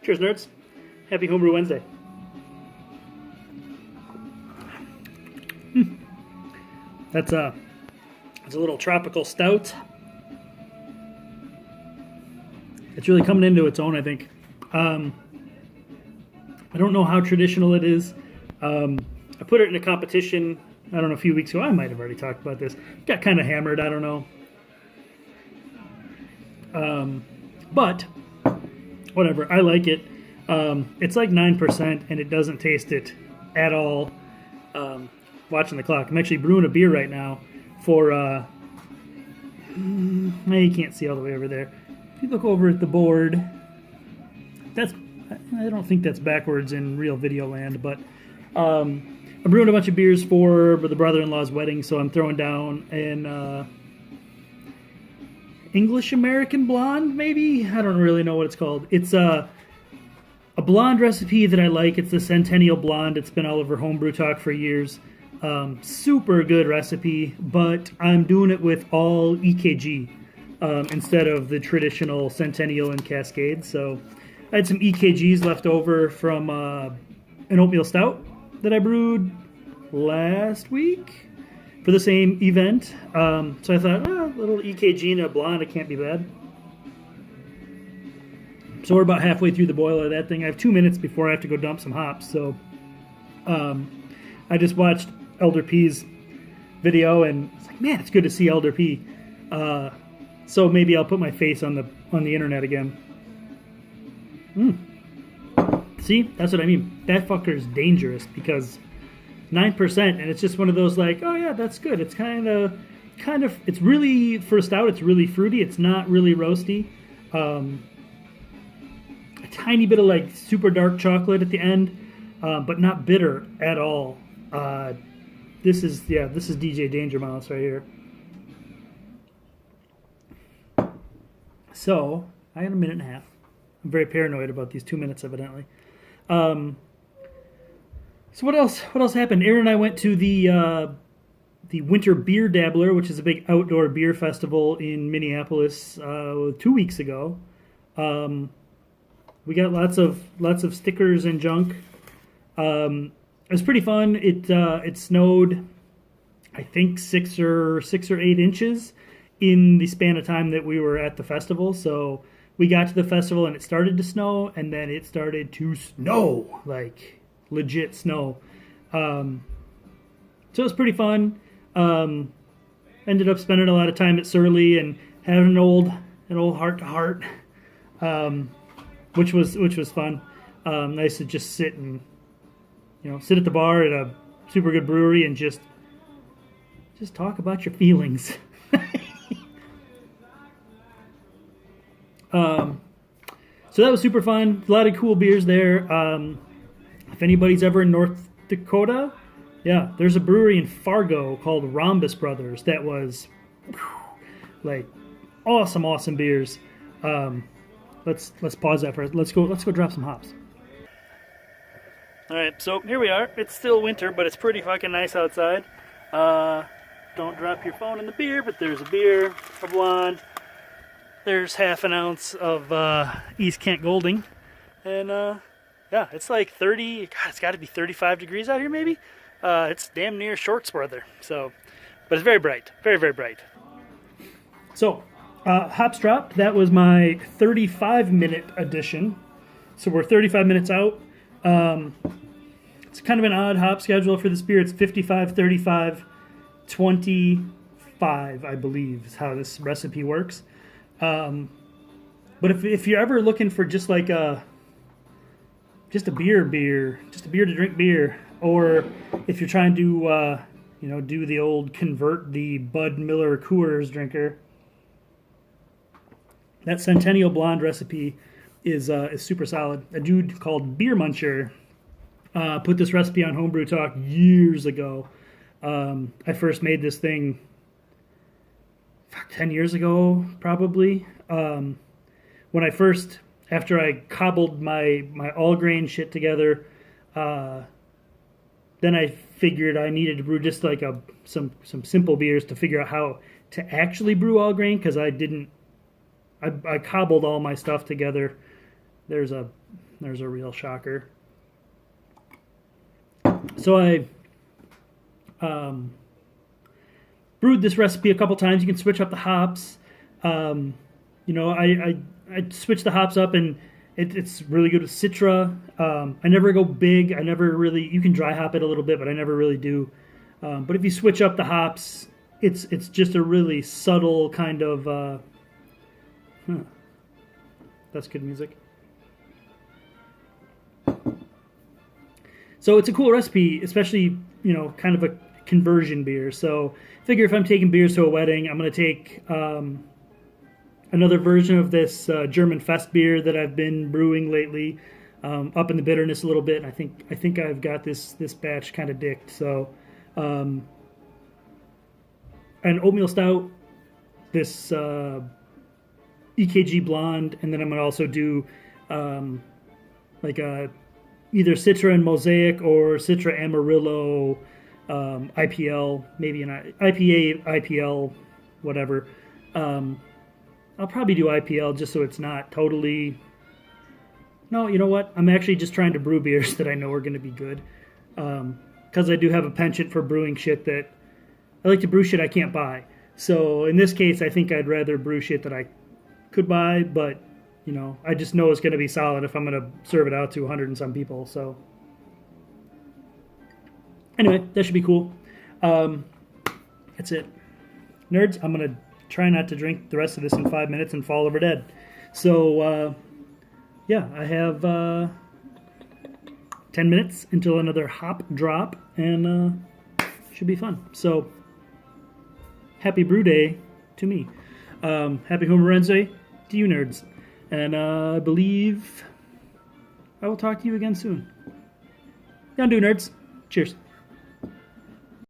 Cheers, nerds. Happy Homebrew Wednesday. That's a little tropical stout. It's really coming into its own, I think. I don't know how traditional it is. I put it in a competition, I don't know, a few weeks ago. I might have already talked about this. Got kind of hammered, I don't know. But whatever, I like it. It's like 9% and it doesn't taste it at all. Watching the clock. I'm actually brewing a beer right now for, you can't see all the way over there. If you look over at the board, I don't think that's backwards in real video land, but I'm brewing a bunch of beers for the brother-in-law's wedding, so I'm throwing down an English American blonde, maybe? I don't really know what it's called. It's a blonde recipe that I like. It's the Centennial Blonde. It's been all over Homebrew Talk for years. Super good recipe, but I'm doing it with all EKG instead of the traditional Centennial and Cascade. So I had some EKGs left over from an oatmeal stout that I brewed last week for the same event. So I thought, a little EKG and a blonde, it can't be bad. So we're about halfway through the boil of that thing. I have 2 minutes before I have to go dump some hops. So I just watched Elder P's video, and it's like, man, it's good to see Elder P. So maybe I'll put my face on the internet again. See, that's what I mean. That fucker's dangerous because 9%, and it's just one of those like, oh yeah, that's good. It's kind of, it's really, for a stout, it's really fruity. It's not really roasty. A tiny bit of like super dark chocolate at the end, but not bitter at all. This is DJ Danger Mouse right here. So I got a minute and a half. I'm very paranoid about these 2 minutes, evidently. So what else happened? Aaron and I went to the Winter Beer Dabbler, which is a big outdoor beer festival in Minneapolis 2 weeks ago. We got lots of stickers and junk. It was pretty fun. It snowed, I think 6 or 8 inches in the span of time that we were at the festival. So we got to the festival and it started to snow, and then it started to snow, like legit snow. So it was pretty fun. Ended up spending a lot of time at Surly and having an old heart to heart, which was fun. Nice to just sit at the bar at a super good brewery and just talk about your feelings. So that was super fun. A lot of cool beers there. If anybody's ever in North Dakota, yeah, there's a brewery in Fargo called Rhombus Brothers that was like awesome beers. Let's pause that for a let's go drop some hops. All right, so here we are. It's still winter, but it's pretty fucking nice outside. Don't drop your phone in the beer, but there's a beer, a blonde. There's half an ounce of East Kent Golding. And yeah, it's like 30, God, it's got to be 35 degrees out here maybe. It's damn near shorts weather. So, but it's very bright, very bright. So, hops dropped. That was my 35-minute edition. So we're 35 minutes out. It's kind of an odd hop schedule for this beer. It's 55, 35, 25, I believe, is how this recipe works. But if you're ever looking for just like just a beer, just a beer to drink beer, or if you're trying to do the old convert the Bud Miller Coors drinker, that Centennial Blonde recipe is super solid. A dude called Beer Muncher put this recipe on Homebrew Talk years ago. I first made this thing 10 years ago, probably. When I first, after I cobbled my all grain shit together, then I figured I needed to brew just like some simple beers to figure out how to actually brew all grain, because I cobbled all my stuff together. There's a There's a real shocker. So I brewed this recipe a couple times. You can switch up the hops. You know, I switch the hops up, and it's really good with Citra. I never go big. I never really. You can dry hop it a little bit, but I never really do. But if you switch up the hops, it's just a really subtle kind of. That's good music. So it's a cool recipe, especially, you know, kind of a conversion beer. So figure if I'm taking beers to a wedding, I'm going to take another version of this German Fest beer that I've been brewing lately, up in the bitterness a little bit. I think I've got this batch kind of dicked. So an oatmeal stout, this EKG blonde, and then I'm going to also do like a either Citra and Mosaic or Citra Amarillo IPL, maybe an IPA, IPL, whatever. I'll probably do IPL just so it's not totally... No, you know what? I'm actually just trying to brew beers that I know are going to be good. Because I do have a penchant for brewing shit that... I like to brew shit I can't buy. So in this case, I think I'd rather brew shit that I could buy, but... You know, I just know it's going to be solid if I'm going to serve it out to 100 and some people. So, anyway, that should be cool. That's it. Nerds, I'm going to try not to drink the rest of this in 5 minutes and fall over dead. So, yeah, I have 10 minutes until another hop drop, and should be fun. So, happy brew day to me. Happy Homer Wednesday to you nerds. And I believe I will talk to you again soon. Y'all do, nerds. Cheers.